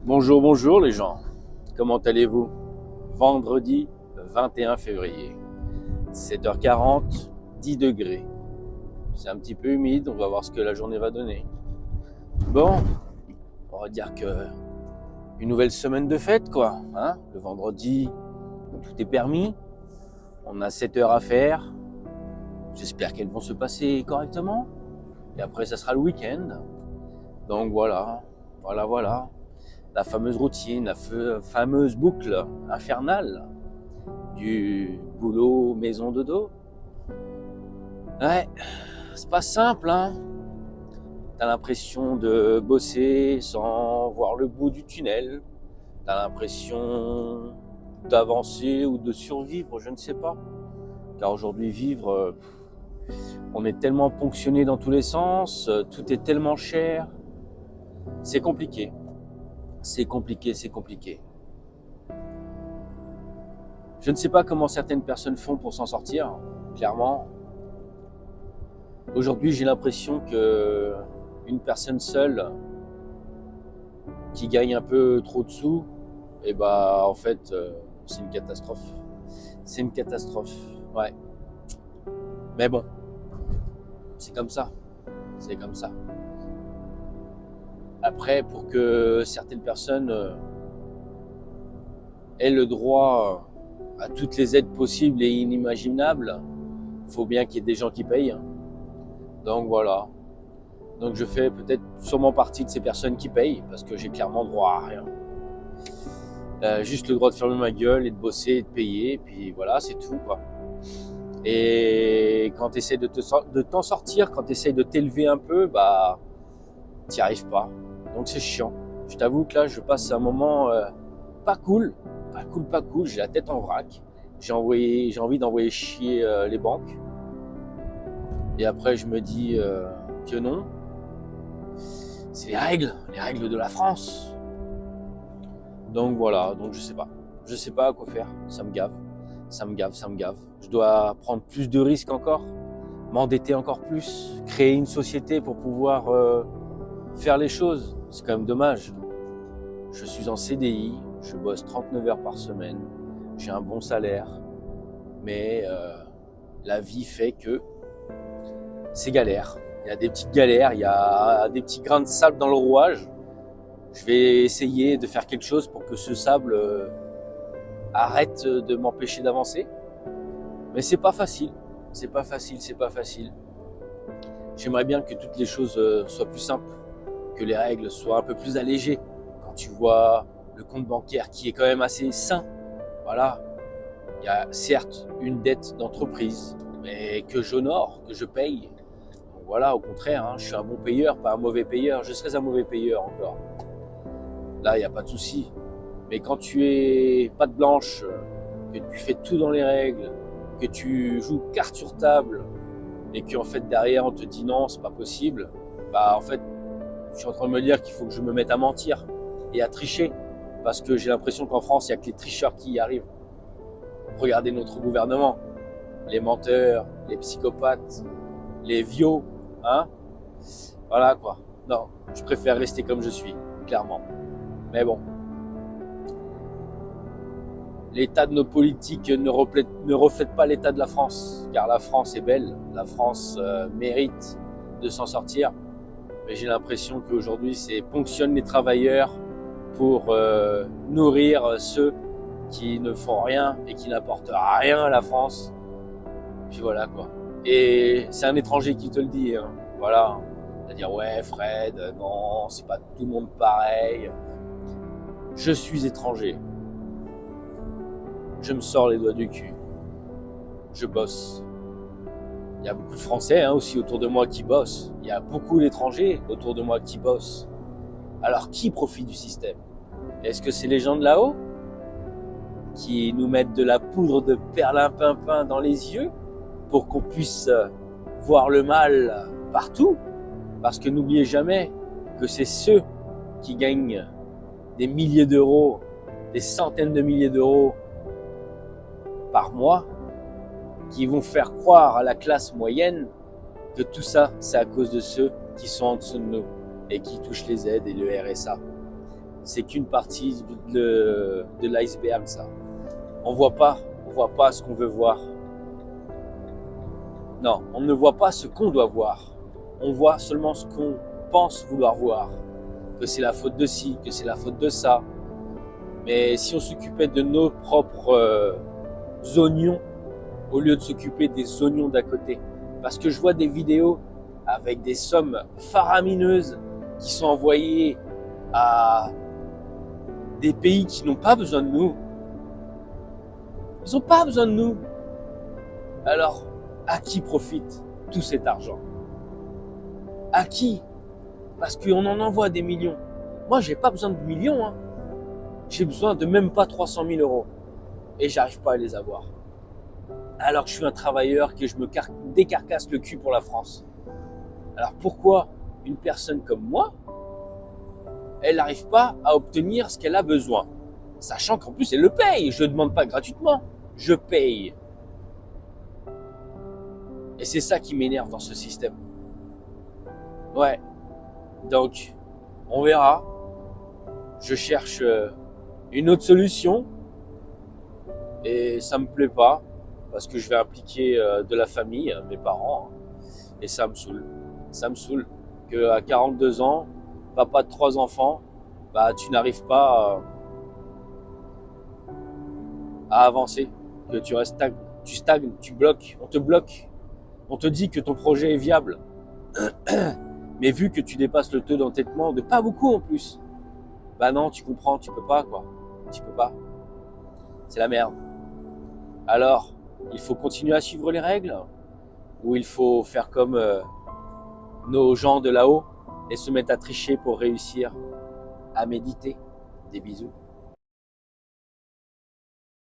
Bonjour, bonjour les gens. Comment allez-vous? Vendredi 21 février, 7h40, 10 degrés. C'est un petit peu humide, on va voir ce que la journée va donner. Bon, on va dire que une nouvelle semaine de fête quoi. Le vendredi, tout est permis. On a 7 heures à faire. J'espère qu'elles vont se passer correctement. Et après, ça sera le week-end. Donc voilà. La fameuse routine, la fameuse boucle infernale du boulot, maison, dodo. Ouais, c'est pas simple, hein. T'as l'impression de bosser sans voir le bout du tunnel. T'as l'impression d'avancer ou de survivre, je ne sais pas. Car aujourd'hui, vivre, on est tellement ponctionné dans tous les sens, tout est tellement cher. C'est compliqué. C'est compliqué. Je ne sais pas comment certaines personnes font pour s'en sortir, clairement. Aujourd'hui, j'ai l'impression que une personne seule qui gagne un peu trop de sous, en fait, c'est une catastrophe. C'est une catastrophe, ouais. Mais bon, c'est comme ça. C'est comme ça. Après, pour que certaines personnes aient le droit à toutes les aides possibles et inimaginables, il faut bien qu'il y ait des gens qui payent. Donc voilà. Donc je fais peut-être sûrement partie de ces personnes qui payent, parce que j'ai clairement droit à rien. Juste le droit de fermer ma gueule et de bosser et de payer, et puis voilà, c'est tout quoi. Et quand tu essaies de t'en sortir, quand tu essaies de t'élever un peu, t'y arrives pas. Donc c'est chiant. Je t'avoue que là, je passe un moment pas cool, j'ai la tête en vrac. J'ai envie d'envoyer chier les banques. Et après, je me dis que non. C'est les règles de la France. Donc voilà, donc je sais pas à quoi faire. Ça me gave. Je dois prendre plus de risques encore, m'endetter encore plus, créer une société pour pouvoir faire les choses. C'est quand même dommage. Je suis en CDI, je bosse 39 heures par semaine, j'ai un bon salaire, mais la vie fait que c'est galère. Il y a des petites galères, il y a des petits grains de sable dans le rouage. Je vais essayer de faire quelque chose pour que ce sable arrête de m'empêcher d'avancer. Mais c'est pas facile. J'aimerais bien que toutes les choses soient plus simples, que les règles soient un peu plus allégées. Quand tu vois le compte bancaire qui est quand même assez sain, voilà, il y a certes une dette d'entreprise, mais que j'honore, que je paye. Donc voilà, au contraire, je suis un bon payeur, pas un mauvais payeur. Je serais un mauvais payeur encore. Là, il n'y a pas de souci. Mais quand tu es patte blanche, que tu fais tout dans les règles, que tu joues carte sur table, et qu'en fait derrière on te dit non, c'est pas possible, en fait, je suis en train de me dire qu'il faut que je me mette à mentir et à tricher. Parce que j'ai l'impression qu'en France, il n'y a que les tricheurs qui y arrivent. Regardez notre gouvernement. Les menteurs, les psychopathes, les vios, Voilà quoi. Non, je préfère rester comme je suis, clairement. Mais bon. L'état de nos politiques ne reflète pas l'état de la France, car la France est belle, la France mérite de s'en sortir, mais j'ai l'impression qu'aujourd'hui c'est ponctionne les travailleurs pour nourrir ceux qui ne font rien et qui n'apportent rien à la France. Puis voilà quoi. Et c'est un étranger qui te le dit, voilà. C'est-à-dire ouais Fred, non, c'est pas tout le monde pareil. Je suis étranger. Je me sors les doigts du cul. Je bosse. Il y a beaucoup de Français aussi autour de moi qui bossent. Il y a beaucoup d'étrangers autour de moi qui bossent. Alors qui profite du système? Est-ce que c'est les gens de là-haut qui nous mettent de la poudre de perlimpinpin dans les yeux pour qu'on puisse voir le mal partout? Parce que n'oubliez jamais que c'est ceux qui gagnent des milliers d'euros, des centaines de milliers d'euros par mois, qui vont faire croire à la classe moyenne que tout ça, c'est à cause de ceux qui sont en dessous de nous et qui touchent les aides et le RSA. c'est qu'une partie de l'iceberg, ça. On voit pas ce qu'on veut voir. Non, on ne voit pas ce qu'on doit voir. On voit seulement ce qu'on pense vouloir voir. Que c'est la faute de ci, que c'est la faute de ça. Mais si on s'occupait de nos propres oignons, au lieu de s'occuper des oignons d'à côté. Parce que je vois des vidéos avec des sommes faramineuses qui sont envoyées à des pays qui n'ont pas besoin de nous. Ils n'ont pas besoin de nous. Alors, à qui profite tout cet argent? À qui? Parce qu'on en envoie des millions. Moi, j'ai pas besoin de millions. Hein. J'ai besoin de même pas 300 000 euros. Et j'arrive pas à les avoir. Alors que je suis un travailleur, que je me décarcasse le cul pour la France. Alors pourquoi une personne comme moi, elle n'arrive pas à obtenir ce qu'elle a besoin? Sachant qu'en plus, elle le paye. Je ne demande pas gratuitement. Je paye. Et c'est ça qui m'énerve dans ce système. Ouais. Donc, on verra. Je cherche une autre solution. Et ça me plaît pas. Parce que je vais impliquer de la famille, mes parents. Et ça me saoule. Ça me saoule qu'à 42 ans, papa de 3 enfants, bah, tu n'arrives pas à avancer. Que tu restes tu stagnes, tu bloques, on te bloque. On te dit que ton projet est viable. Mais vu que tu dépasses le taux d'entêtement de pas beaucoup en plus, bah non, tu comprends, tu peux pas quoi. Tu peux pas. C'est la merde. Alors, il faut continuer à suivre les règles ou il faut faire comme nos gens de là-haut et se mettre à tricher pour réussir à méditer. Des bisous.